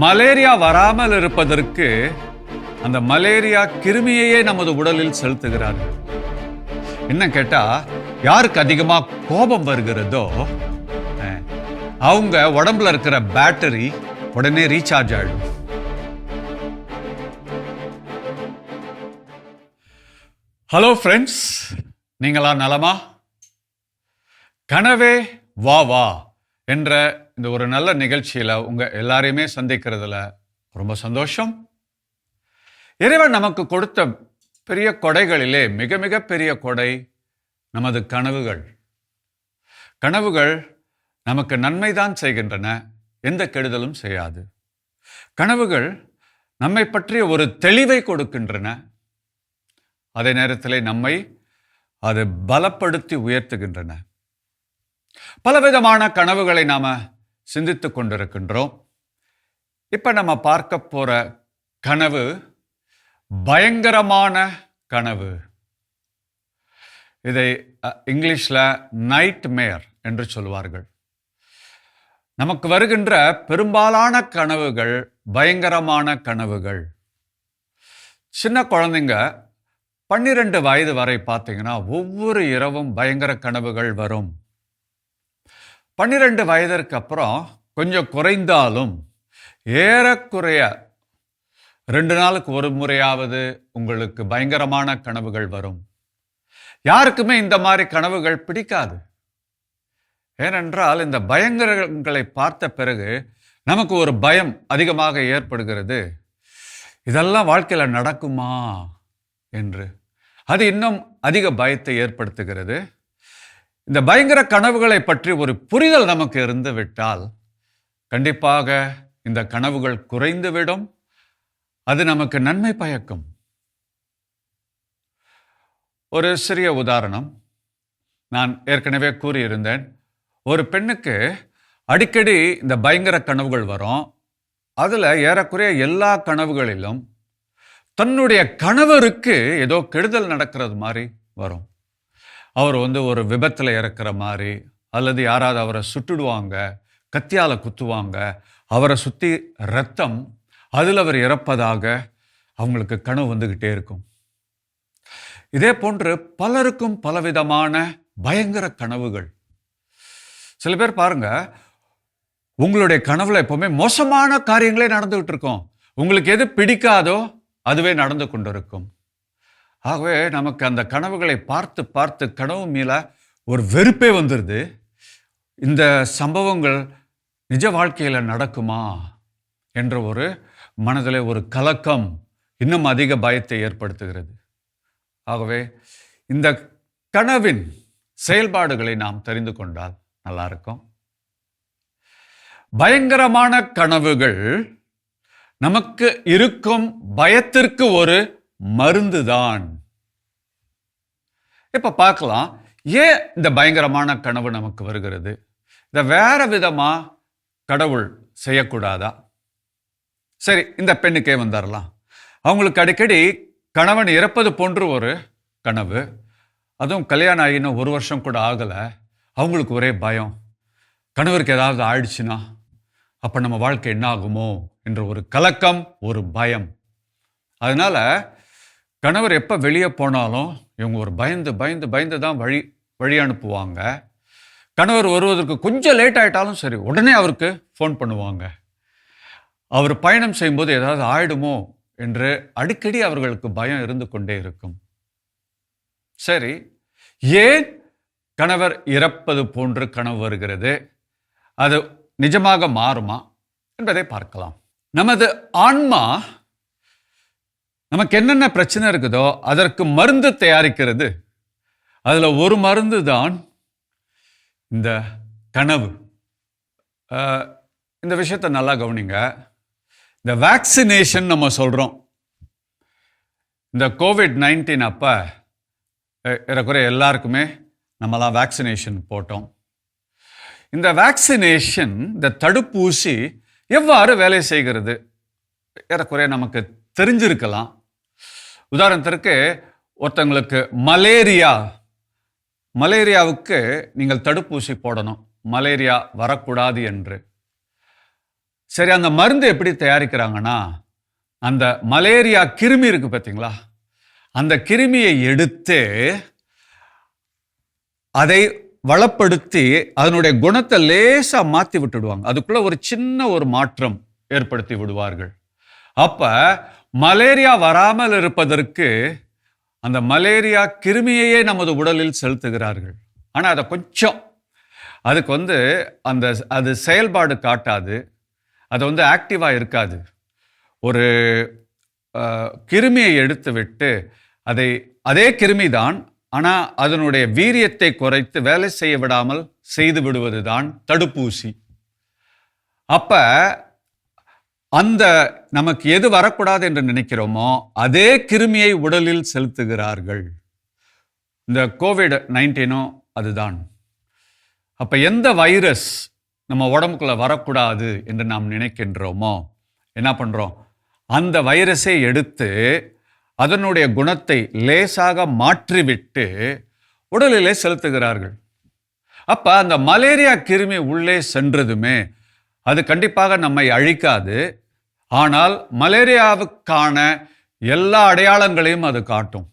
Malaria வராமல் இருப்பதற்கு அந்த மலேரியா கிருமியையே நமது உடலில் செலுத்துகிறார்கள். என்ன கேட்டா, யாருக்கு அதிகமா கோபம் வருகிறதோ அவங்க உடம்புல இருக்கிற பேட்டரி உடனே ரீசார்ஜ் ஆயிடும். ஹலோ ஃப்ரெண்ட்ஸ், நீங்களா நலமா? கனவே வா வா என்ற இந்த ஒரு நல்ல நிகழ்ச்சியில உங்க எல்லாரையுமே சந்திக்கிறதுல ரொம்ப சந்தோஷம். இறைவன் நமக்கு கொடுத்த பெரிய கொடைகளிலே மிக மிக பெரிய கொடை நமது கனவுகள். கனவுகள் நமக்கு நன்மைதான் செய்கின்றன, எந்த கெடுதலும் செய்யாது. கனவுகள் நம்மை பற்றிய ஒரு தெளிவை கொடுக்கின்றன, அதே நேரத்தில் நம்மை அது பலப்படுத்தி உயர்த்துகின்றன. பலவிதமான கனவுகளை நாம சிந்தித்துக் கொண்டிருக்கின்றோம். இப்ப நம்ம பார்க்க போற கனவு பயங்கரமான கனவு. இதை இங்கிலீஷ்ல நைட் மேர் என்று சொல்வார்கள். நமக்கு வருகின்ற பெரும்பாலான கனவுகள் பயங்கரமான கனவுகள். சின்ன குழந்தைங்க 12 வயது வரை பார்த்தீங்கன்னா ஒவ்வொரு இரவும் பயங்கர கனவுகள் வரும். 12 வயதிற்கு அப்புறம் கொஞ்சம் குறைந்தாலும் ஏறக்குறைய 2 நாளுக்கு ஒரு முறையாவது உங்களுக்கு பயங்கரமான கனவுகள் வரும். யாருக்குமே இந்த மாதிரி கனவுகள் பிடிக்காது. ஏனென்றால் இந்த பயங்கரங்களை பார்த்த பிறகு நமக்கு ஒரு பயம் அதிகமாக ஏற்படுகிறது. இதெல்லாம் வாழ்க்கையில நடக்குமா என்று. அது இன்னும் அதிக பயத்தை ஏற்படுத்துகிறது. இந்த பயங்கர கனவுகளை பற்றி ஒரு புரிதல் நமக்கு இருந்து விட்டால் கண்டிப்பாக இந்த கனவுகள் குறைந்துவிடும். அது நமக்கு நன்மை பயக்கும். ஒரு சிறிய உதாரணம் நான் ஏற்கனவே கூறியிருந்தேன். ஒரு பெண்ணுக்கு அடிக்கடி இந்த பயங்கர கனவுகள் வரும். அதுல ஏறக்குறைய எல்லா கனவுகளிலும் தன்னுடைய கணவருக்கு ஏதோ கெடுதல் நடக்கிறது மாதிரி வரும். அவர் ஒரு விபத்தில் இறக்குற மாதிரி, அல்லது யாராவது அவரை சுட்டுடுவாங்க, கத்தியால குத்துவாங்க, அவரை சுற்றி ரத்தம், அதில் அவர் இறப்பதாக அவங்களுக்கு கனவு வந்துக்கிட்டே இருக்கும். இதே போன்று பலருக்கும் பலவிதமான பயங்கர கனவுகள். சில பேர் பாருங்க, உங்களுடைய கனவுல எப்பவுமே மோசமான காரியங்களே நடந்துகிட்டு இருக்கும். உங்களுக்கு எது பிடிக்காதோ அதுவே நடந்து கொண்டிருக்கும். ஆகவே நமக்கு அந்த கனவுகளை பார்த்து பார்த்து கனவு மேல ஒரு வெறுப்பே வந்துடுது. இந்த சம்பவங்கள் நிஜ வாழ்க்கையில நடக்குமா என்ற ஒரு மனதில் ஒரு கலக்கம் இன்னும் அதிக பயத்தை ஏற்படுத்துகிறது. ஆகவே இந்த கனவின் செயல்பாடுகளை நாம் தெரிந்து கொண்டால் நல்லா இருக்கும். பயங்கரமான கனவுகள் நமக்கு இருக்கும் பயத்திற்கு ஒரு மருந்துதான். இப்ப பார்க்கலாம், ஏன் இந்த பயங்கரமான கனவு நமக்கு வருகிறது? இதை வேற விதமா கடவுள் செய்யக்கூடாதா? சரி, இந்த பெண்ணுக்கே வந்துடலாம். அவங்களுக்கு அடிக்கடி கணவன் இறப்பது போன்று ஒரு கனவு. அதுவும் கல்யாணம் ஆகின 1 வருஷம் கூட ஆகல. அவங்களுக்கு ஒரே பயம், கணவருக்கு ஏதாவது ஆயிடுச்சுன்னா அப்ப நம்ம வாழ்க்கை என்ன ஆகுமோ என்ற ஒரு கலக்கம், ஒரு பயம். அதனால கணவர் எப்ப வெளியே போனாலும் இவங்க ஒரு பயந்து பயந்து பயந்து தான் வழி அனுப்புவாங்க. கணவர் வருவதற்கு கொஞ்சம் லேட் ஆயிட்டாலும் சரி, உடனே அவருக்கு ஃபோன் பண்ணுவாங்க. அவர் பயணம் செய்யும்போது ஏதாவது ஆயிடுமோ என்று அடிக்கடி அவர்களுக்கு பயம் இருந்து கொண்டே இருக்கும். சரி, ஏன் கணவர் இறப்பது போன்று கனவு வருகிறது? அது நிஜமாக மாறுமா என்பதை பார்க்கலாம். நமது ஆன்மா நமக்கு என்னென்ன பிரச்சனை இருக்குதோ அதற்கு மருந்து தயாரிக்கிறது. அதுல ஒரு மருந்து தான் இந்த கனவு. இந்த விஷயத்தை நல்லா கவனிங்க. இந்த வேக்சினேஷன் நம்ம சொல்றோம். இந்த COVID-19 அப்ப ஏறக்குறைய எல்லாருக்குமே நம்மளாம் வேக்சினேஷன் போட்டோம். இந்த வேக்சினேஷன், இந்த தடுப்பூசி எவ்வாறு வேலை செய்கிறது ஏறக்குறைய நமக்கு தெரிஞ்சிருக்கலாம். உதாரணத்திற்கு ஒருத்தங்களுக்கு மலேரியாவுக்கு நீங்கள் தடுப்பூசி போடணும், மலேரியா வரக்கூடாது என்று. சரி, அந்த மருந்து எப்படி தயாரிக்கிறாங்கன்னா, அந்த மலேரியா கிருமி இருக்கு பார்த்தீங்களா, அந்த கிருமியை எடுத்து அதை வளப்படுத்தி அதனுடைய குணத்தை லேசா மாற்றி விட்டுடுவாங்க. அதுக்குள்ள ஒரு சின்ன ஒரு மாற்றம் ஏற்படுத்தி விடுவார்கள். அப்ப மலேரியா வராமல் இருப்பதற்கு அந்த மலேரியா கிருமியையே நமது உடலில் செலுத்துகிறார்கள். ஆனால் அதை கொஞ்சம் அதுக்கு அது செயல்பாடு காட்டாது, அது ஆக்டிவாக இருக்காது. ஒரு கிருமியை எடுத்து விட்டு அதே கிருமி தான், ஆனால் அதனுடைய வீரியத்தை குறைத்து வேலை செய்ய விடாமல் செய்து விடுவது தான் தடுப்பூசி. அப்ப அந்த நமக்கு எது வரக்கூடாது என்று நினைக்கிறோமோ அதே கிருமியை உடலில் செலுத்துகிறார்கள். இந்த கோவிட்-19 அதுதான். அப்ப எந்த வைரஸ் நம்ம உடம்புக்குள்ள வரக்கூடாது என்று நாம் நினைக்கின்றோமோ என்ன பண்றோம், அந்த வைரஸை எடுத்து அதனுடைய குணத்தை லேசாக மாற்றிவிட்டு உடலிலே செலுத்துகிறார்கள். அப்ப அந்த மலேரியா கிருமி உள்ளே சென்றதுமே அது கண்டிப்பாக நம்மை அழிக்காது. ஆனால் மலேரியாவுக்கான எல்லா அடையாளங்களையும் அது காட்டும்.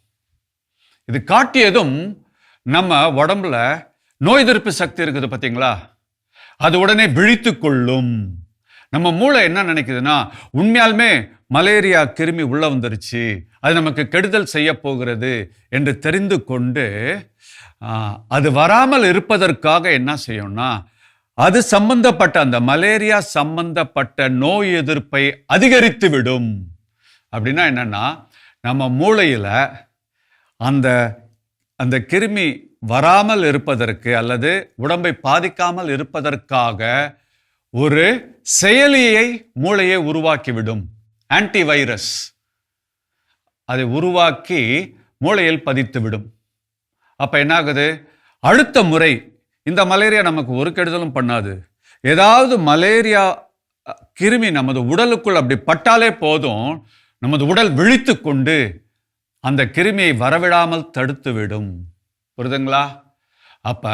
இது காட்டியதும் நம்ம உடம்புல நோய் எதிர்ப்பு சக்தி இருக்குது பார்த்தீங்களா, அது உடனே விழித்து கொள்ளும். நம்ம மூளை என்ன நினைக்குதுன்னா, உண்மையாலுமே மலேரியா கிருமி உள்ள வந்துருச்சு, அது நமக்கு கெடுதல் செய்ய போகிறது என்று தெரிந்து கொண்டு அது வராமல் இருப்பதற்காக என்ன செய்யும்னா, அது சம்பந்தப்பட்ட அந்த மலேரியா சம்பந்தப்பட்ட நோய் எதிர்ப்பை அதிகரித்து விடும். அப்படின்னா என்னன்னா, நம்ம மூளையில அந்த அந்த கிருமி வராமல் இருப்பதற்கு அல்லது உடம்பை பாதிக்காமல் இருப்பதற்காக ஒரு செயலியை மூளையை உருவாக்கிவிடும். ஆன்டிவைரஸ் அதை உருவாக்கி மூளையில் பதித்துவிடும். அப்ப என்ன ஆகுது, அடுத்த முறை இந்த மலேரியா நமக்கு ஒரு கெடுதலும் பண்ணாது. ஏதாவது மலேரியா கிருமி நமது உடலுக்குள் அப்படி பட்டாலே போதும், நமது உடல் விழித்து கொண்டு அந்த கிருமியை வரவிடாமல் தடுத்து விடும். புரியுதுங்களா? அப்ப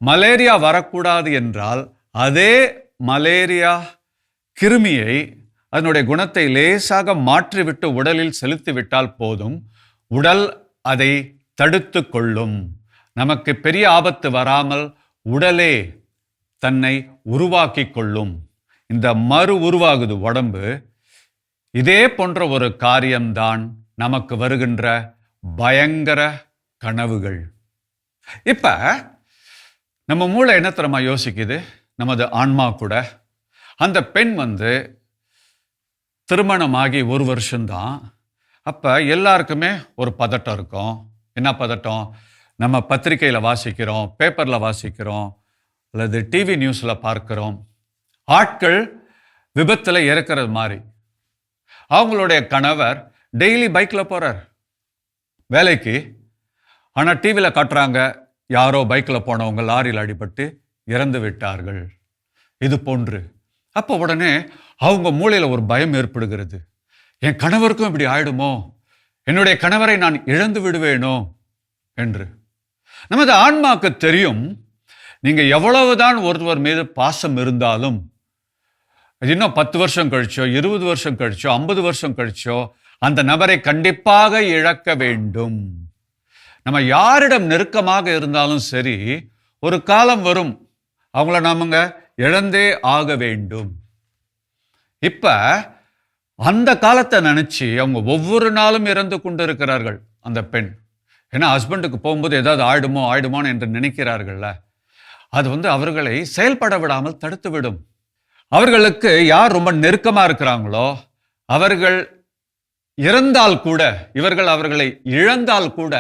மலேரியா வரக்கூடாது என்றால் அதே மலேரியா கிருமியை அதனுடைய குணத்தை லேசாக மாற்றிவிட்டு உடலில் செலுத்தி விட்டால் போதும், உடல் அதை தடுத்து கொள்ளும். நமக்கு பெரிய ஆபத்து வராமல் உடலே தன்னை உருவாக்கி கொள்ளும். இந்த மறு உருவாகுது உடம்பு. இதே போன்ற ஒரு காரியம்தான் நமக்கு வருகின்ற பயங்கர கனவுகள். இப்ப நம்ம மூளை என்ன தரமா யோசிக்குது, நமது ஆன்மா கூட. அந்த பெண் திருமணமாகி 1 வருஷம்தான். அப்ப எல்லாருக்குமே ஒரு பதட்டம் இருக்கும். என்ன பதட்டம்? நம்ம பத்திரிகையில் வாசிக்கிறோம், பேப்பரில் வாசிக்கிறோம், அல்லது டிவி நியூஸில் பார்க்கிறோம், ஆட்கள் விபத்தில் இறக்கிறது மாதிரி. அவங்களுடைய கணவர் டெய்லி பைக்கில் போகிறார் வேலைக்கு, ஆனால் டிவியில் காட்டுறாங்க யாரோ பைக்கில் போனவங்க லாரியில் அடிபட்டு இறந்து விட்டார்கள். இது போன்று. அப்போ உடனே அவங்க மூளையில் ஒரு பயம் ஏற்படுகிறது. என் கணவருக்கும் இப்படி ஆயிடுமோ, என்னுடைய கணவரை நான் இழந்து விடுவேனோ என்று. நமது ஆன்மாக்கு தெரியும், நீங்க எவ்வளவுதான் ஒருவர் மீது பாசம் இருந்தாலும் இன்னும் 10 வருஷம் கழிச்சோ, 20 வருஷம் கழிச்சோ, 50 வருஷம் கழிச்சோ அந்த நபரை கண்டிப்பாக இழக்க வேண்டும். நம்ம யாரிடம் நெருக்கமாக இருந்தாலும் சரி, ஒரு காலம் வரும் அவங்கள நாமங்க இழந்தே ஆக வேண்டும். இப்ப அந்த காலத்தை நினைச்சு அவங்க ஒவ்வொரு நாளும் இறந்து கொண்டு இருக்கிறார்கள் அந்த பெண். ஏன்னா ஹஸ்பண்டுக்கு போகும்போது ஏதாவது ஆயிடுமோன்னு என்று நினைக்கிறார்கள்ல, அது அவர்களை செயல்பட விடாமல் தடுத்து விடும். அவர்களுக்கு யார் ரொம்ப நெருக்கமா இருக்கிறாங்களோ அவர்கள் இறந்தால் கூட, இவர்கள் அவர்களை இழந்தால் கூட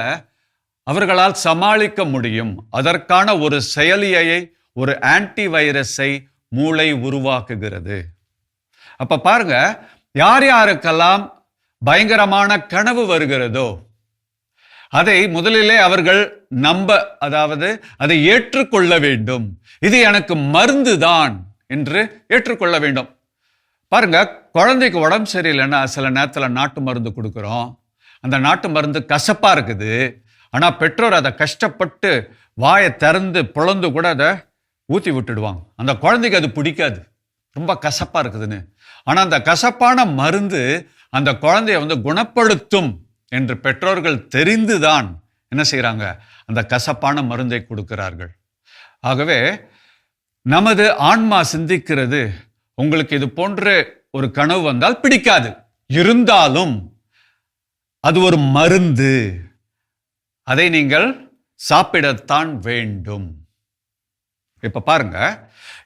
அவர்களால் சமாளிக்க முடியும். அதற்கான ஒரு செயலியை, ஒரு ஆன்டி வைரஸை மூளை உருவாக்குகிறது. அப்ப பாருங்க, யார் யாருக்கெல்லாம் பயங்கரமான கனவு வருகிறதோ அதை முதலிலே அவர்கள் அதாவது அதை ஏற்றுக்கொள்ள வேண்டும். இது எனக்கு மருந்துதான் என்று ஏற்றுக்கொள்ள வேண்டும். பாருங்க, குழந்தைக்கு உடம்பு சரியில்லைன்னா சில நேரத்தில் நாட்டு மருந்து கொடுக்குறோம். அந்த நாட்டு மருந்து கசப்பா இருக்குது. ஆனால் பெற்றோர் அதை கஷ்டப்பட்டு வாயை திறந்து பொழந்து கூட அதை ஊற்றி விட்டுடுவாங்க. அந்த குழந்தைக்கு அது பிடிக்காது. ரொம்ப கசப்பா இருக்குதுன்னு. ஆனா அந்த கசப்பான மருந்து அந்த குழந்தைய குணப்படுத்தும் என்று பெற்றோர்கள் தெரிந்துதான் என்ன செய்றாங்க, அந்த கசப்பான மருந்தை கொடுக்கிறார்கள். ஆகவே நமது ஆன்மா சிந்திக்கிறது, உங்களுக்கு இது போன்ற ஒரு கனவு வந்தால் பிடிக்காது, இருந்தாலும் அது ஒரு மருந்து, அதை நீங்கள் சாப்பிடத்தான் வேண்டும். இப்ப பாருங்க,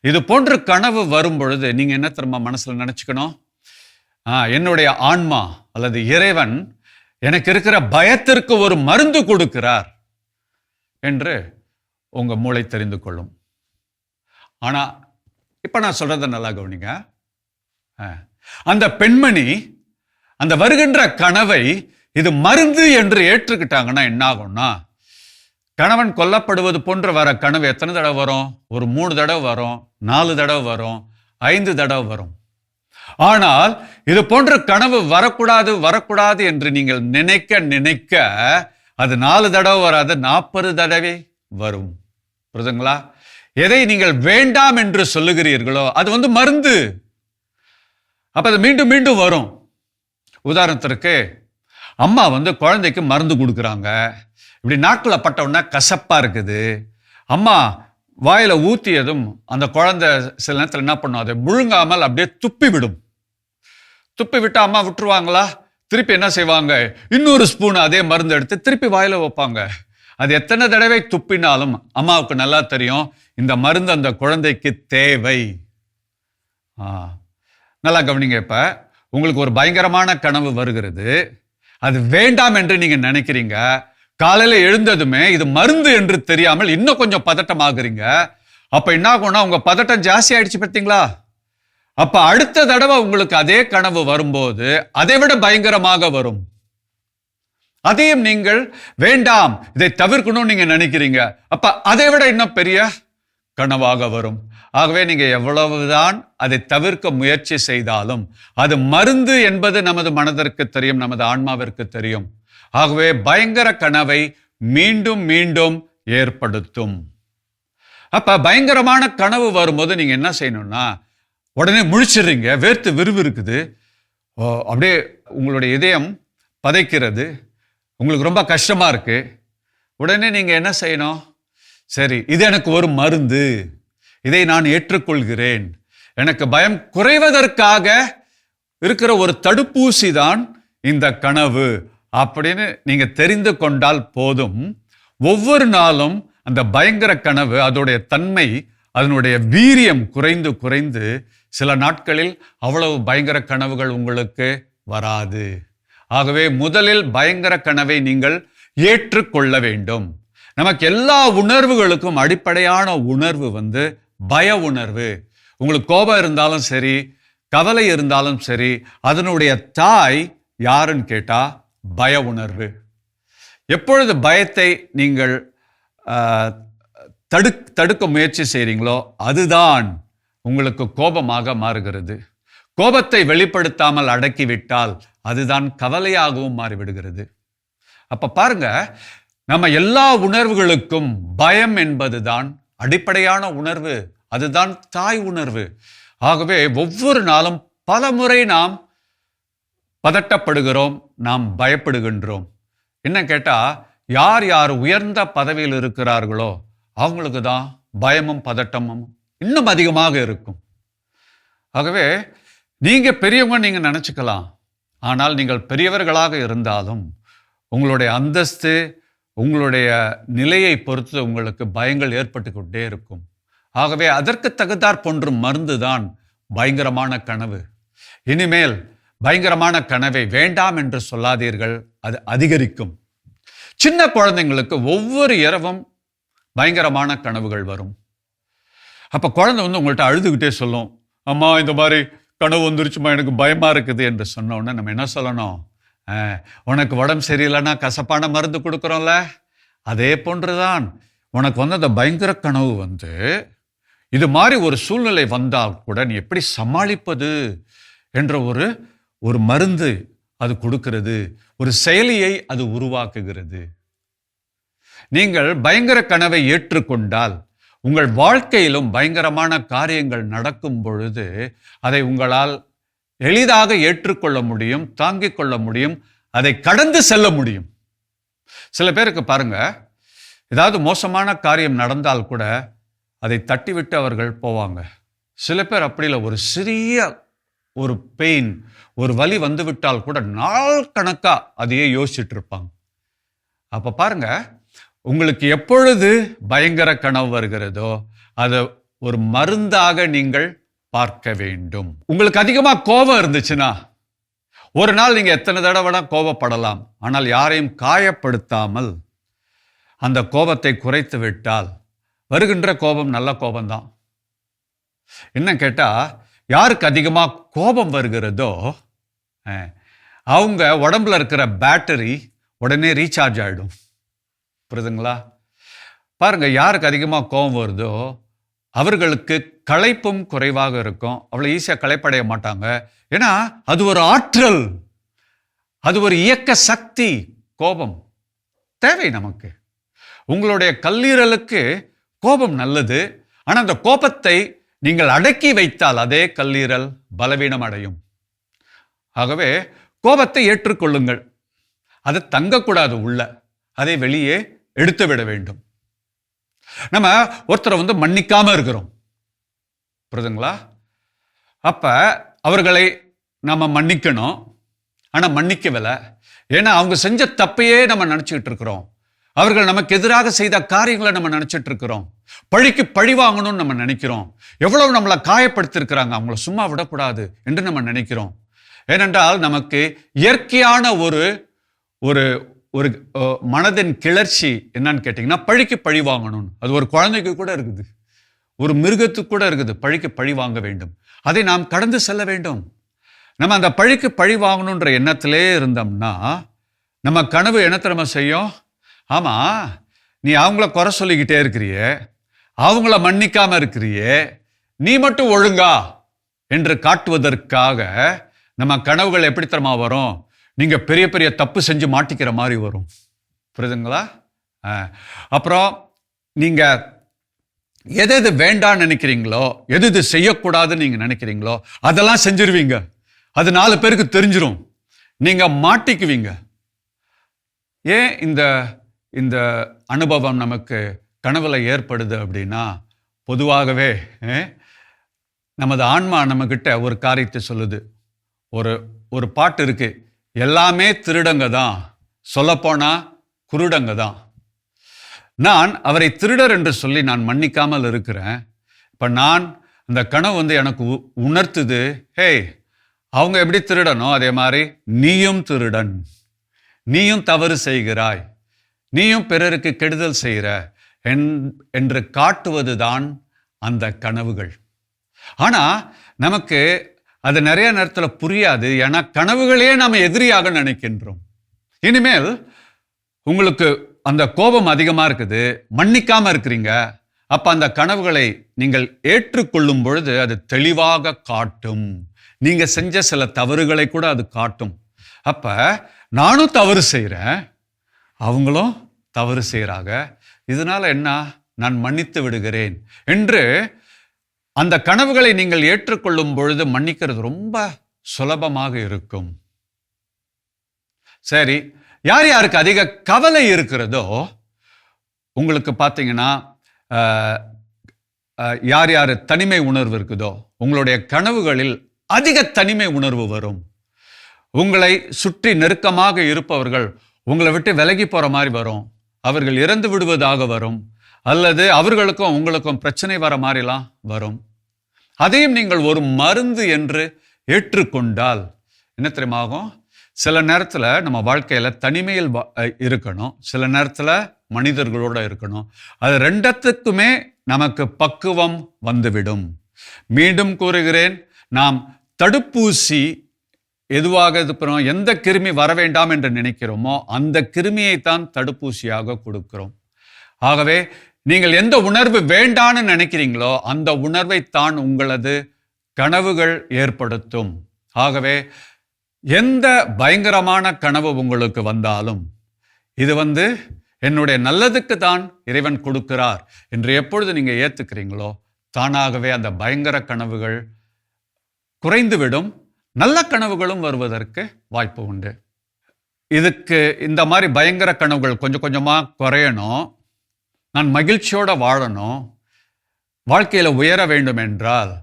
இது போன்ற கனவு வரும் பொழுது நீங்க என்ன தெரியுமா மனசுல நினைச்சுக்கணும், என்னுடைய ஆன்மா அல்லது இறைவன் எனக்கு இருக்கிற பயத்திற்கு ஒரு மருந்து கொடுக்கிறார் என்று உங்க மூளை தெரிந்து கொள்ளும். ஆனா இப்ப நான் சொல்றதை நல்லா கவனிங்க. அந்த பெண்மணி அந்த வருகின்ற கனவை இது மருந்து என்று ஏற்றுக்கிட்டாங்கன்னா என்ன ஆகும்னா, கணவன் கொல்லப்படுவது போன்ற வர கனவு எத்தனை தடவை வரும்? ஒரு 3 தடவை வரும், 4 தடவை வரும், 5 தடவை வரும். ஆனால் இது போன்ற கனவு வரக்கூடாது வரக்கூடாது என்று நீங்கள் நினைக்க நினைக்க அது 4 தடவை வராது, 40 தடவை வரும். புரியுதுங்களா? எதை நீங்கள் வேண்டாம் என்று சொல்லுகிறீர்களோ அது மருந்து. அப்ப அது மீண்டும் மீண்டும் வரும். உதாரணத்திற்கு அம்மா குழந்தைக்கு மருந்து கொடுக்குறாங்க, இப்படி நாட்களை பட்டவுடனே கசப்பா இருக்குது, அம்மா வாயில ஊத்தியதும் அந்த குழந்தை சில நேரத்தில் என்ன பண்ணும், அதை முழுங்காமல் அப்படியே துப்பி விடும். துப்பி விட்டு அம்மா விட்டுருவாங்களா? திருப்பி என்ன செய்வாங்க, இன்னொரு ஸ்பூன் அதே மருந்து எடுத்து திருப்பி வாயில வைப்பாங்க. அது எத்தனை தடவை துப்பினாலும் அம்மாவுக்கு நல்லா தெரியும், இந்த மருந்து அந்த குழந்தைக்கு தேவை. நல்லா கவனிங்க. இப்ப உங்களுக்கு ஒரு பயங்கரமான கனவு வருகிறது, அது வேண்டாம் என்று நீங்க நினைக்கிறீங்க. காலையில எழுந்ததுமே இது மருந்து என்று தெரியாமல் இன்னும் கொஞ்சம் பதட்டம் ஆகுறீங்க. அப்ப என்ன ஆகும்னா, உங்க பதட்டம் ஜாஸ்தி ஆயிடுச்சு பார்த்தீங்களா? அப்ப அடுத்த தடவை உங்களுக்கு அதே கனவு வரும்போது அதை விட பயங்கரமாக வரும். அதையும் நீங்கள் வேண்டாம், இதை தவிர்க்கணும் நீங்க நினைக்கிறீங்க. அப்ப அதை விட இன்னும் பெரிய கனவாக வரும். ஆகவே நீங்க எவ்வளவுதான் அதை தவிர்க்க முயற்சி செய்தாலும் அது மருந்து என்பது நமது மனதிற்கு தெரியும், நமது ஆன்மாவிற்கு தெரியும். ஆகவே பயங்கர கனவை மீண்டும் மீண்டும் ஏற்படுத்தும். அப்ப பயங்கரமான கனவு வரும்போது நீங்க என்ன செய்யணும்னா, உடனே முழிச்சிடுறீங்க, வேர்த்து விறுவிறுக்குது, அப்படியே உங்களுடைய இதயம் பதைக்கிறது, உங்களுக்கு ரொம்ப கஷ்டமா இருக்கு. உடனே நீங்க என்ன செய்யணும், சரி இது எனக்கு ஒரு மருந்து, இதை நான் ஏற்றுக்கொள்கிறேன், எனக்கு பயம் குறைவதற்காக இருக்கிற ஒரு தடுப்பூசி தான் இந்த கனவு அப்படின்னு நீங்க தெரிந்து கொண்டால் போதும். ஒவ்வொரு நாளும் அந்த பயங்கர கனவு அதோடைய தன்மை, அதனுடைய வீரியம் குறைந்து குறைந்து சில நாட்களில் அவ்வளவு பயங்கர கனவுகள் உங்களுக்கு வராது. ஆகவே முதலில் பயங்கர கனவை நீங்கள் ஏற்றுக்கொள்ள வேண்டும். நமக்கு எல்லா உணர்வுகளுக்கும் அடிப்படையான உணர்வு பய உணர்வு. உங்களுக்கு கோபம் இருந்தாலும் சரி, கவலை இருந்தாலும் சரி, அதனுடைய தாய் யாருன்னு கேட்டா பய உணர்வு. எப்பொழுது பயத்தை நீங்கள் தடுக்க முயற்சி செய்றீங்களோ அதுதான் உங்களுக்கு கோபமாக மாறுகிறது. கோபத்தை வெளிப்படுத்தாமல் அடக்கிவிட்டால் அதுதான் கவலையாகவும் மாறிவிடுகிறது. அப்ப பாருங்க, நம்ம எல்லா உணர்வுகளுக்கும் பயம் என்பதுதான் அடிப்படையான உணர்வு, அதுதான் தாய் உணர்வு. ஆகவே ஒவ்வொரு நாளும் பல முறை நாம் பதட்டப்படுகிறோம், நாம் பயப்படுகின்றோம். என்ன கேட்டா, யார் யார் உயர்ந்த பதவியில் இருக்கிறார்களோ அவங்களுக்கு தான் பயமும் பதட்டமும் இன்னும் அதிகமாக இருக்கும். ஆகவே நீங்க பெரியவங்க நீங்க நினைச்சுக்கலாம், ஆனால் நீங்கள் பெரியவர்களாக இருந்தாலும் உங்களுடைய அந்தஸ்து, உங்களுடைய நிலையை பொறுத்து உங்களுக்கு பயங்கள் ஏற்பட்டு கொண்டே இருக்கும். ஆகவே அதற்கு தகுந்தாற் போன்ற மருந்து தான் பயங்கரமான கனவு. இனிமேல் பயங்கரமான கனவை வேண்டாம் என்று சொல்லாதீர்கள், அது அதிகரிக்கும். சின்ன குழந்தைங்களுக்கு ஒவ்வொரு இரவும் பயங்கரமான கனவுகள் வரும். அப்ப குழந்தை உங்கள்கிட்ட அழுதுகிட்டே சொல்லும், அம்மா இந்த மாதிரி கனவு வந்துருச்சுமா, எனக்கு பயமா இருக்குது என்று சொன்ன உடனே நம்ம என்ன சொல்லணும், உனக்கு உடம்பு சரியில்லைன்னா கசப்பான மருந்து கொடுக்குறோம்ல, அதே போன்றுதான் உனக்கு அந்த பயங்கர கனவு இது மாதிரி ஒரு சூழ்நிலை வந்தால் கூட நீ எப்படி சமாளிப்பது என்ற ஒரு மருந்து அது கொடுக்கிறது, ஒரு செயலியை அது உருவாக்குகிறது. நீங்கள் பயங்கர கனவை ஏற்றுக்கொண்டால் உங்கள் வாழ்க்கையிலும் பயங்கரமான காரியங்கள் நடக்கும் பொழுது அதை உங்களால் எளிதாக ஏற்றுக்கொள்ள முடியும், தாங்கிக் கொள்ள முடியும், அதை கடந்து செல்ல முடியும். சில பேருக்கு பாருங்க, ஏதாவது மோசமான காரியம் நடந்தால் கூட அதை தட்டிவிட்டு அவர்கள் போவாங்க. சில பேர் அப்படி இல்லை, ஒரு சிறிய ஒரு பெயின், ஒரு வலி வந்துவிட்டால் கூட நாள் கணக்கா அதையே யோசிச்சுட்டு இருப்பாங்க. அப்ப பாருங்க, உங்களுக்கு எப்பொழுது பயங்கர கனவு வருகிறதோ அதை ஒரு மருந்தாக நீங்கள் பார்க்க வேண்டும். உங்களுக்கு அதிகமா கோபம் இருந்துச்சுன்னா ஒரு நாள் நீங்க எத்தனை தடவை கோபப்படலாம், ஆனால் யாரையும் காயப்படுத்தாமல் அந்த கோபத்தை குறைத்து விட்டால் வருகின்ற கோபம் நல்ல கோபம்தான். என்ன கேட்டா, யாருக்கு அதிகமா கோபம் வருகிறதோ அவங்க உடம்புல இருக்கிற பேட்டரி உடனே ரீசார்ஜ் ஆகிடும். புரியுதுங்களா? பாருங்க, யாருக்கு அதிகமாக கோபம் வருதோ அவர்களுக்கு களைப்பும் குறைவாக இருக்கும். அவ்வளோ ஈஸியாக களைப்படைய மாட்டாங்க. ஏன்னா அது ஒரு ஆற்றல், அது ஒரு இயக்க சக்தி. கோபம் தேவை நமக்கு. உங்களுடைய கல்லீரலுக்கு கோபம் நல்லது. ஆனால் அந்த கோபத்தை நீங்கள் அடக்கி வைத்தால் அதே கல்லீரல் பலவீனம் அடையும். ஆகவே கோபத்தை ஏற்றுக்கொள்ளுங்கள். அது தங்கக்கூடாது உள்ள, அதை வெளியே எடுத்து விட வேண்டும். நம்ம ஒருத்தரை மன்னிக்காம இருக்கிறோம், புரியுதுங்களா? அப்ப அவர்களை நம்ம மன்னிக்கணும். ஆனா மன்னிக்கவில்லை. ஏன்னா அவங்க செஞ்ச தப்பையே நம்ம நினைச்சுக்கிட்டு இருக்கிறோம். அவர்கள் நமக்கு எதிராக செய்த காரியங்களை நம்ம நினைச்சிட்டு இருக்கிறோம். பழிக்கு பழி வாங்கணும்னு நம்ம நினைக்கிறோம். எவ்வளவு நம்மளை காயப்படுத்திருக்கிறாங்க, அவங்கள சும்மா விடக்கூடாது என்று நம்ம நினைக்கிறோம். ஏனென்றால் நமக்கு இயற்கையான ஒரு ஒரு ஒரு மனதின் கிளர்ச்சி என்னன்னு கேட்டிங்கன்னா, பழிக்கு பழி வாங்கணும். அது ஒரு குழந்தைக்கு கூட இருக்குது, ஒரு மிருகத்துக்கு கூட இருக்குது. பழிக்கு பழி வாங்க வேண்டும். அதை நாம் கடந்து செல்ல வேண்டும். நம்ம அந்த பழிக்கு பழி வாங்கணுன்ற எண்ணத்திலே இருந்தோம்னா நம்ம கனவு என்ன தெரியுமா செய்யும்? ஆமா, நீ அவங்கள குறை சொல்லிக்கிட்டே இருக்கிறியே, அவங்கள மன்னிக்காம இருக்கிறியே, நீ மட்டும் ஒழுங்கா என்று காட்டுவதற்காக நம்ம கனவுகள் எப்படி தெரியுமா வரும்? நீங்க பெரிய பெரிய தப்பு செஞ்சு மாட்டிக்கிற மாதிரி வரும். புரியுதுங்களா? அப்புறம் நீங்க எது எது வேண்டான்னு நினைக்கிறீங்களோ, எது எது செய்யக்கூடாதுன்னு நீங்க நினைக்கிறீங்களோ அதெல்லாம் செஞ்சிருவீங்க. அது 4 பேருக்கு தெரிஞ்சிரும், நீங்க மாட்டிக்குவீங்க. ஏன் இந்த இந்த அனுபவம் நமக்கு கனவுல ஏற்படுது அப்படின்னா, பொதுவாகவே நமது ஆன்மா நம்மக்கிட்ட ஒரு காரியத்தை சொல்லுது. ஒரு பாட்டு இருக்கு, எல்லாமே திருடங்க தான், சொல்லப்போனா குருடங்க தான். நான் அவரை திருடர் என்று சொல்லி நான் மன்னிக்காமல் இருக்கிறேன். இப்போ நான் அந்த கனவு எனக்கு உணர்த்துது, ஹே, அவங்க எப்படி திருடனோ அதே மாதிரி நீயும் திருடன், நீயும் தவறு செய்கிறாய், நீயும் பிறருக்கு கெடுதல் செய்கிற என்று காட்டுவதுதான் அந்த கனவுகள். ஆனால் நமக்கு அது நிறைய நேரத்தில் புரியாது. ஏன்னா கனவுகளே நாம் எதிரியாக நினைக்கின்றோம். இனிமேல் உங்களுக்கு அந்த கோபம் அதிகமாக இருக்குது, மன்னிக்காமல் இருக்கிறீங்க. அப்போ அந்த கனவுகளை நீங்கள் ஏற்றுக்கொள்ளும் பொழுது அது தெளிவாக காட்டும். நீங்கள் செஞ்ச சில தவறுகளை கூட அது காட்டும். அப்போ நானும் தவறு செய்கிறேன், அவங்களும் தவறு செய்கிறாங்க, இதனால என்ன, நான் மன்னித்து விடுகிறேன் என்று அந்த கனவுகளை நீங்கள் ஏற்றுக்கொள்ளும் பொழுது மன்னிக்கிறது ரொம்ப சுலபமாக இருக்கும். சரி, யார் யாருக்கு அதிக கவலை இருக்கிறதோ உங்களுக்கு பார்த்தீங்கன்னா, யார் யார் தனிமை உணர்வு இருக்குதோ உங்களுடைய கனவுகளில் அதிக தனிமை உணர்வு வரும். உங்களை சுற்றி நெருக்கமாக இருப்பவர்கள் உங்களை விட்டு விலகி போற மாதிரி வரும். அவர்கள் இறந்து விடுவதாக வரும், அல்லது அவர்களுக்கும் உங்களுக்கும் பிரச்சனை வர மாதிரிலாம் வரும். அதையும் நீங்கள் ஒரு மருந்து என்று ஏற்றுக்கொண்டால் என்ன தெரியுமாகும்? சில நேரத்தில் நம்ம வாழ்க்கையில் தனிமையில் இருக்கணும், சில நேரத்தில் மனிதர்களோடு இருக்கணும். அது ரெண்டத்துக்குமே நமக்கு பக்குவம் வந்துவிடும். மீண்டும் கூறுகிறேன், நாம் தடுப்பூசி எதுவாக இருப்போம், எந்த கிருமி வர வேண்டாம் என்று நினைக்கிறோமோ அந்த கிருமியைத்தான் தடுப்பூசியாக கொடுக்கிறோம். ஆகவே நீங்கள் எந்த உணர்வு வேண்டான்னு நினைக்கிறீங்களோ அந்த உணர்வைத்தான் உங்களது கனவுகள் ஏற்படுத்தும். ஆகவே எந்த பயங்கரமான கனவு உங்களுக்கு வந்தாலும் இது என்னுடைய நல்லதுக்கு தான் இறைவன் கொடுக்கிறார் என்று எப்பொழுது நீங்க ஏத்துக்கிறீங்களோ தானாகவே அந்த பயங்கர கனவுகள் குறைந்துவிடும், நல்ல கனவுகளும் வருவதற்கு வாய்ப்பு உண்டு. இதுக்கு இந்த மாதிரி பயங்கர கனவுகள் கொஞ்சம் கொஞ்சமா குறையணும், நான் மகிழ்ச்சியோட வாழணும், வாழ்க்கையில உயர வேண்டும் என்றால்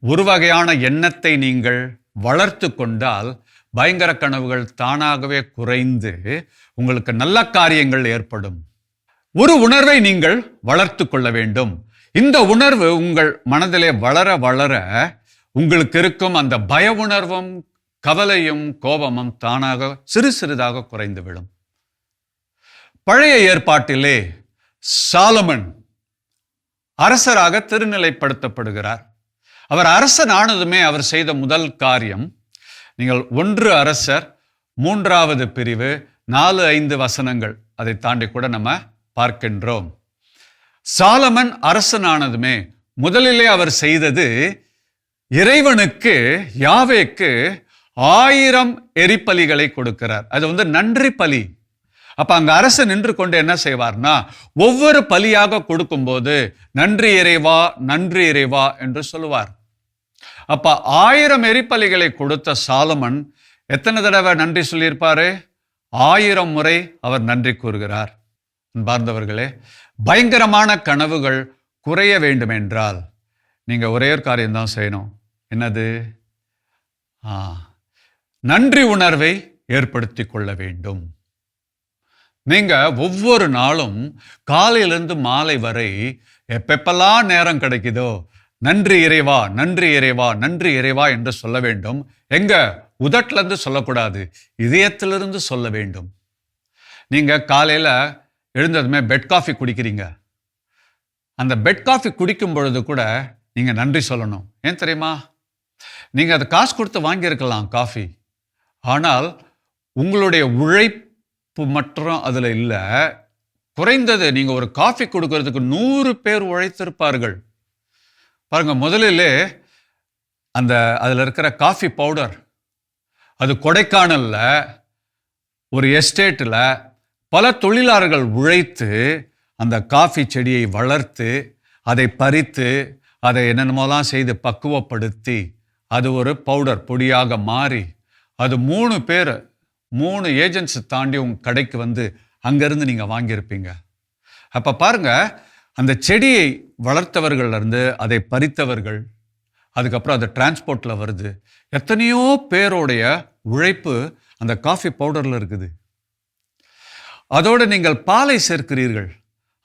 ஒரு வகையான எண்ணத்தை நீங்கள் வளர்த்து கொண்டால் பயங்கர கனவுகள் தானாகவே குறைந்து உங்களுக்கு நல்ல காரியங்கள் ஏற்படும். ஒரு உணர்வை நீங்கள் வளர்த்து கொள்ள வேண்டும். இந்த உணர்வு உங்கள் மனதிலே வளர வளர உங்களுக்கு இருக்கும் அந்த பய உணர்வும் கவலையும் கோபமும் தானாக சிறு சிறிதாக குறைந்துவிடும். பழைய ஏற்பாட்டிலே சாலமன் அரசராக திருநிலைப்படுத்தப்படுகிறார். அவர் அரசன் ஆனதுமே அவர் செய்த முதல் காரியம், நீங்கள் 1 அரசர் 3வது பிரிவு 4-5 வசனங்கள் அதை தாண்டி கூட நம்ம பார்க்கின்றோம். சாலமன் அரசனானதுமே முதலிலே அவர் செய்தது இறைவனுக்கு யாவேக்கு 1000 எரிபலிகளை கொடுக்கிறார். அது நன்றி பலி. அப்ப அங்க அரசன் நின்று கொண்டு என்ன செய்வார்னா, ஒவ்வொரு பலியாக கொடுக்கும்போது நன்றி இறைவா நன்றி இறைவா என்று சொல்லுவார். அப்ப 1000 எரிபலிகளை கொடுத்த சாலமன் எத்தனை தடவை நன்றி சொல்லியிருப்பாரு? 1000 முறை அவர் நன்றி கூறுகிறார். பார்ந்தவர்களே, பயங்கரமான கனவுகள் குறைய வேண்டும் என்றால் நீங்க ஒரே ஒரு காரியம்தான் செய்யணும். என்னது? நன்றி உணர்வை ஏற்படுத்தி கொள்ள வேண்டும். நீங்க ஒவ்வொரு நாளும் காலையிலிருந்து மாலை வரை எப்பெல்லாம் நேரம் கிடைக்குதோ நன்றி இறைவா நன்றி இறைவா நன்றி இறைவா என்று சொல்ல வேண்டும். எங்க? உதட்டுல இருந்து சொல்லக்கூடாது, இதயத்திலிருந்து சொல்ல வேண்டும். நீங்க காலையில எழுந்ததுமே பெட் காஃபி குடிக்கிறீங்க. அந்த பெட் காஃபி குடிக்கும் பொழுது கூட நீங்க நன்றி சொல்லணும். ஏன் தெரியுமா? நீங்க அதை காசு கொடுத்து வாங்கியிருக்கலாம் காஃபி, ஆனால் உங்களுடைய உழைப்பு மற்றும் அதுல இல்லை. குறைந்தது நீங்க ஒரு காஃபி கொடுக்கறதுக்கு 100 பேர் உழைத்திருப்பார்கள். பாருங்க, முதலிலே அதுல இருக்கிற காஃபி பவுடர், அது கொடைக்கானல்ல ஒரு எஸ்டேட்டில் பல தொழிலாளர்கள் உழைத்து அந்த காஃபி செடியை வளர்த்து அதை பறித்து அதை என்னென்னமோலாம் செய்து பக்குவப்படுத்தி அது ஒரு பவுடர் பொடியாக மாறி அது 3 ஏஜென்ட்ஸ் தாண்டி உங்க கடைக்கு வந்து அங்கிருந்து நீங்க வாங்கியிருப்பீங்க. அப்ப பாருங்க, அந்த செடியை வளர்த்தவர்கள் இருந்து அதை பறித்தவர்கள், அதுக்கப்புறம் அது டிரான்ஸ்போர்ட்ல வருது. எத்தனையோ பேருடைய உழைப்பு அந்த காஃபி பவுடர்ல இருக்குது. அதோடு நீங்கள் பாலை சேர்க்கிறீர்கள்.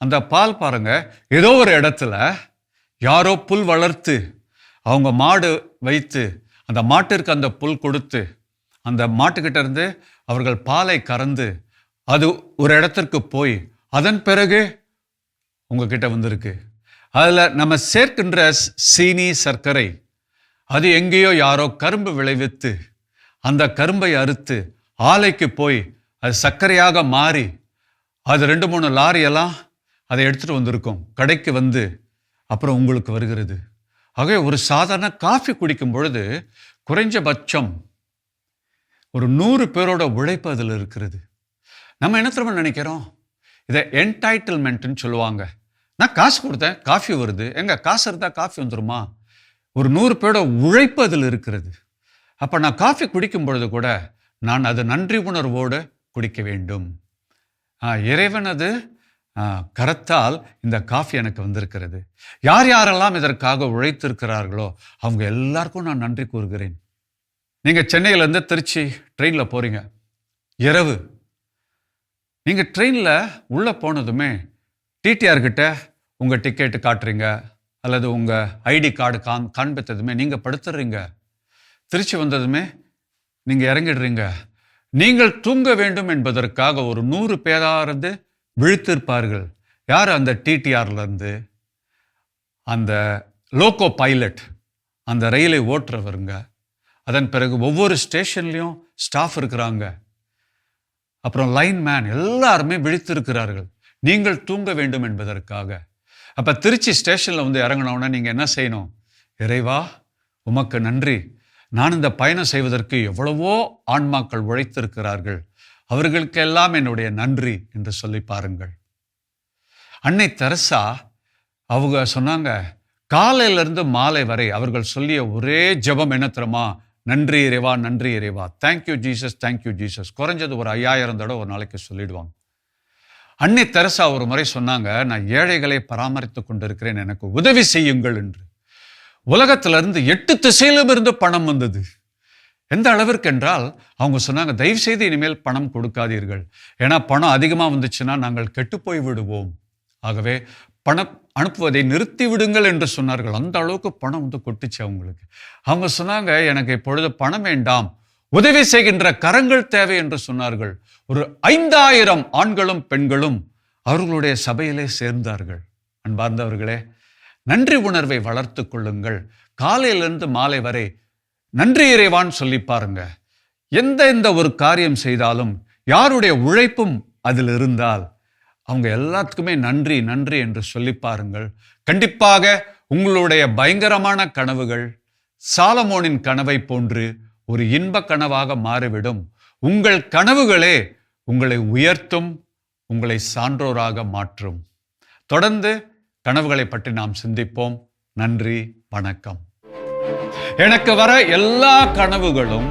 அந்த பால் பாருங்க, ஏதோ ஒரு இடத்துல யாரோ புல் வளர்த்து அவங்க மாடு வைத்து அந்த மாட்டிற்கு அந்த புல் கொடுத்து அந்த மாட்டுக்கிட்ட இருந்து அவர்கள் பாலை கறந்து அது ஒரு இடத்திற்கு போய் அதன் பிறகு உங்ககிட்ட வந்திருக்கு. அதுல நம்ம சேர்க்கின்ற சீனி சர்க்கரை அது எங்கேயோ யாரோ கரும்பு விளைவித்து அந்த கரும்பை அறுத்து ஆலைக்கு போய் அது சர்க்கரையாக மாறி அது 2-3 லாரியெல்லாம் அதை எடுத்துட்டு வந்திருக்கும், கடைக்கு வந்து அப்புறம் உங்களுக்கு வருகிறது. ஆகவே ஒரு சாதாரண காஃபி குடிக்கும் பொழுது குறைஞ்சபட்சம் ஒரு 100 பேரோட உழைப்பு அதில் இருக்கிறது. நம்ம என்ன தெரியுமா நினைக்கிறோம்? இதை என்டைட்டில்மெண்ட்னு சொல்லுவாங்க. நான் காசு கொடுத்தேன் காஃபி வருது, எங்க காசு இருந்தால் காஃபி வந்துருமா? ஒரு 100 பேரோட உழைப்பு அதில் இருக்கிறது. அப்போ நான் காஃபி குடிக்கும் பொழுது கூட நான் அது நன்றி உணர்வோடு குடிக்க வேண்டும். இறைவன் அது கரத்தால் இந்த காஃபி எனக்கு வந்திருக்கிறது. யார் யாரெல்லாம் இதற்காக உழைத்திருக்கிறார்களோ அவங்க எல்லாருக்கும் நான் நன்றி கூறுகிறேன். நீங்க சென்னையிலேருந்து திருச்சி ட்ரெயினில் போறீங்க, இரவு. நீங்க ட்ரெயினில் உள்ள போனதுமே டிடிஆர் கிட்ட உங்க டிக்கெட்டு காட்டுறீங்க அல்லது உங்க ஐடி கார்டு காண்பித்ததுமே நீங்க படுத்துடுறீங்க. திருச்சி வந்ததுமே நீங்க இறங்கிடுறீங்க. நீங்கள் தூங்க வேண்டும் என்பதற்காக ஒரு 100 பேராவது விழித்திருப்பார்கள். யார்? அந்த டிடிஆர்ல இருந்து அந்த லோகோ பைலட், அந்த ரயிலை ஓட்டுறவருங்க. அதன் பிறகு ஒவ்வொரு ஸ்டேஷன்லையும் ஸ்டாஃப் இருக்கிறாங்க, அப்புறம் லைன் மேன், எல்லாருமே விழித்திருக்கிறார்கள் நீங்கள் தூங்க வேண்டும் என்பதற்காக. அப்ப திருச்சி ஸ்டேஷன்ல வந்து இறங்கினோன்னா நீங்க என்ன செய்யணும்? இறைவா உமக்கு நன்றி, நான் இந்த பயணம் செய்வதற்கு எவ்வளவோ ஆன்மாக்கள் உழைத்திருக்கிறார்கள், அவர்களுக்கெல்லாம் என்னுடைய நன்றி என்று சொல்லி பாருங்கள். அன்னை தெரசா அவங்க சொன்னாங்க, காலையிலிருந்து மாலை வரை அவர்கள் சொல்லிய ஒரே ஜெபம் என்ன தெரியுமா? நன்றி இறைவா, நன்றி இறைவா, தேங்க்யூ ஜீசஸ், தேங்க்யூ ஜீசஸ். குறைஞ்சது ஒரு 5000 தடவை ஒரு நாளைக்கு சொல்லிடுவாங்க. அன்னை தெரசா ஒரு முறை சொன்னாங்க, நான் ஏழைகளை பராமரித்து கொண்டிருக்கிறேன், எனக்கு உதவி செய்யுங்கள் என்று. உலகத்திலிருந்து 8 திசையிலும் இருந்து பணம் வந்தது. எந்த அளவிற்கு என்றால் அவங்க சொன்னாங்க, தயவு செய்து இனிமேல் பணம் கொடுக்காதீர்கள், ஏன்னா பணம் அதிகமாக வந்துச்சுன்னா நாங்கள் கெட்டு போய் விடுவோம், ஆகவே பணம் அனுப்புவதை நிறுத்தி விடுங்கள் என்று சொன்னார்கள். அந்த அளவுக்கு பணம் வந்து கொட்டுச்சு அவங்களுக்கு. அவங்க சொன்னாங்க, எனக்கு இப்பொழுது பணம் வேண்டாம், உதவி செய்கின்ற கரங்கள் தேவை என்று சொன்னார்கள். ஒரு 5000 ஆண்களும் பெண்களும் அவர்களுடைய சபையிலே சேர்ந்தார்கள். அன்பார்ந்தவர்களே, நன்றி உணர்வை வளர்த்து கொள்ளுங்கள். காலையிலிருந்து மாலை வரை நன்றி இறைவான் சொல்லி பாருங்க. எந்த ஒரு காரியம் செய்தாலும் யாருடைய உழைப்பும் அதில் இருந்தால் அவங்க எல்லாத்துக்குமே நன்றி நன்றி என்று சொல்லி பாருங்கள். கண்டிப்பாக உங்களுடைய பயங்கரமான கனவுகள் சாலமோனின் கனவை போன்று ஒரு இன்ப கனவாக மாறிவிடும். உங்கள் கனவுகளே உங்களை உயர்த்தும், உங்களை சான்றோராக மாற்றும். தொடர்ந்து கனவுகளை பற்றி நாம் சிந்திப்போம். நன்றி, வணக்கம். எனக்கு வர எல்லா கனவுகளும்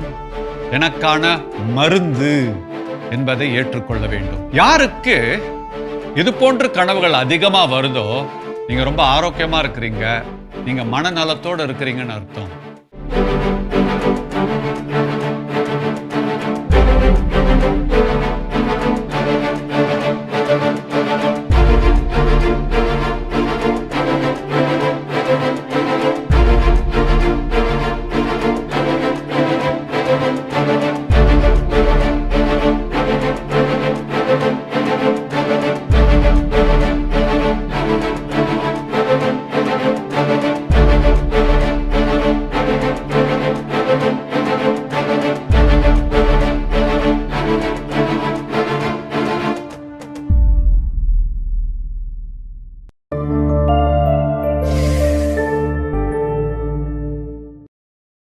எனக்கான மருந்து என்பதை ஏற்றுக்கொள்ள வேண்டும். யாருக்கு இது போன்ற கனவுகள் அதிகமா வருதோ, நீங்க ரொம்ப ஆரோக்கியமா இருக்கிறீங்க, நீங்க மனநலத்தோடு இருக்கிறீங்கன்னு அர்த்தம்.